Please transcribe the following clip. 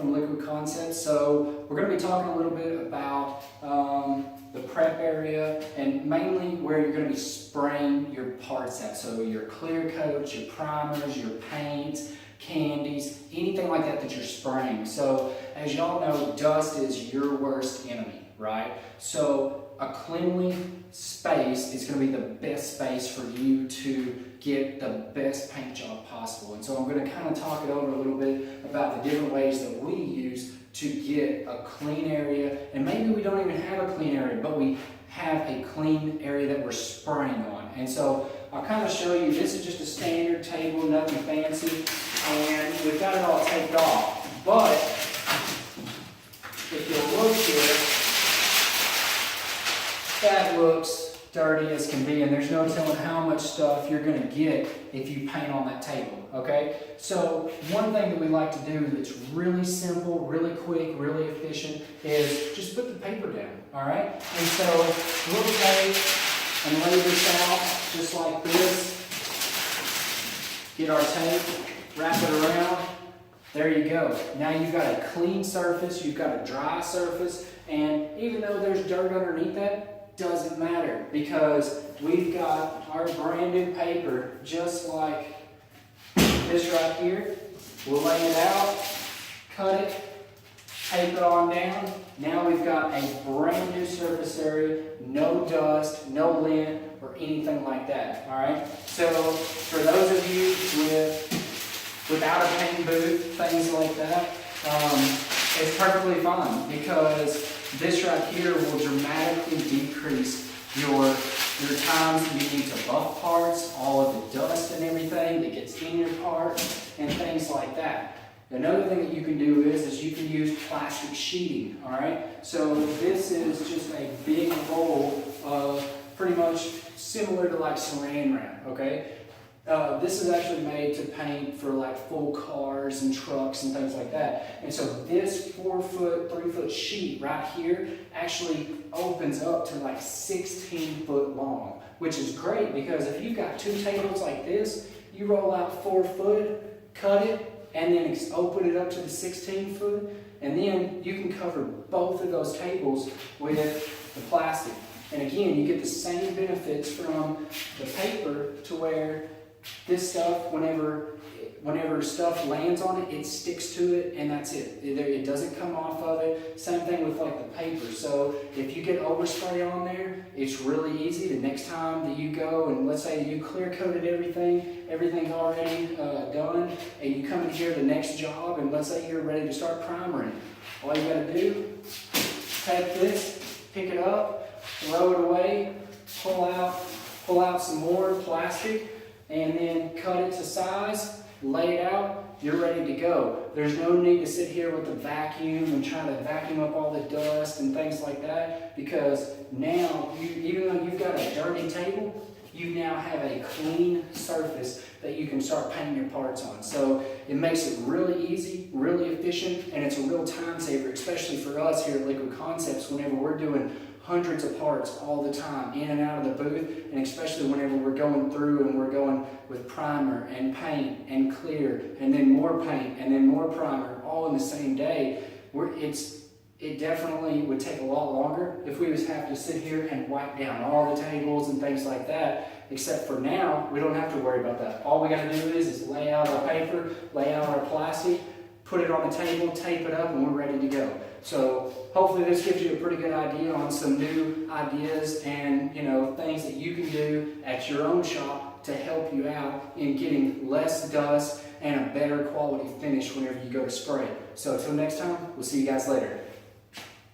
from Liquid Concepts. So we're going to be talking a little bit about the prep area and mainly where you're going to be spraying your parts at. So your clear coats, your primers, your paints, candies, anything like that that you're spraying. So as y'all know, dust is your worst enemy, right? So a cleanly space is going to be the best space for you to get the best paint job possible. And so I'm going to kind of talk it over a little bit about the different ways that we use to get a clean area. And maybe we don't even have a clean area, but we have a clean area that we're spraying on. And so I'll kind of show you, this is just a standard table, nothing fancy, and we've got it all taped off. But if you look here, that looks dirty as can be, and there's no telling how much stuff you're going to get if you paint on that table, okay? So one thing that we like to do that's really simple, really quick, really efficient is just put the paper down, all right? And so we'll take and lay this out just like this. Get our tape, wrap it around. There you go. Now you've got a clean surface, you've got a dry surface, and even though there's dirt underneath that, doesn't matter because we've got our brand new paper just like this right here. We'll lay it out, cut it, tape it on down. Now we've got a brand new surface area, no dust, no lint, or anything like that, all right? So for those of you without a paint booth, things like that, it's perfectly fine because this right here will dramatically decrease your times you need to buff parts, all of the dust and everything that gets in your part, and things like that. Another thing that you can do is you can use plastic sheeting, all right? So this is just a big roll of pretty much similar to like saran wrap, okay? This is actually made to paint for like full cars and trucks and things like that. And so this 4-foot, 3-foot sheet right here actually opens up to like 16 foot long, which is great because if you've got two tables like this, you roll out 4 foot, cut it, and then open it up to the 16 foot, and then you can cover both of those tables with the plastic. And again, you get the same benefits from the paper to where this stuff, whenever stuff lands on it, it sticks to it and that's it. It doesn't come off of it. Same thing with like the paper. So if you get overspray on there, it's really easy. The next time that you go and let's say you clear coated everything's already done, and you come in here the next job and let's say you're ready to start primering. All you gotta do, take this, pick it up, throw it away, pull out some more plastic, and then cut it to size, lay it out, you're ready to go. There's no need to sit here with the vacuum and try to vacuum up all the dust and things like that because now, even though you've got a dirty table, you now have a clean surface that you can start painting your parts on. So it makes it really easy, really efficient, and it's a real time saver, especially for us here at Liquid Concepts whenever we're doing hundreds of parts all the time in and out of the booth, and especially whenever we're going through and we're going with primer and paint and clear and then more paint and then more primer all in the same day. It definitely would take a lot longer if we was have to sit here and wipe down all the tables and things like that, except for now we don't have to worry about that. All we got to do is lay out our paper, lay out our plastic, put it on the table, tape it up, and we're ready to go. So hopefully this gives you a pretty good idea on some new ideas and things that you can do at your own shop to help you out in getting less dust and a better quality finish whenever you go to spray. So until next time, we'll see you guys later.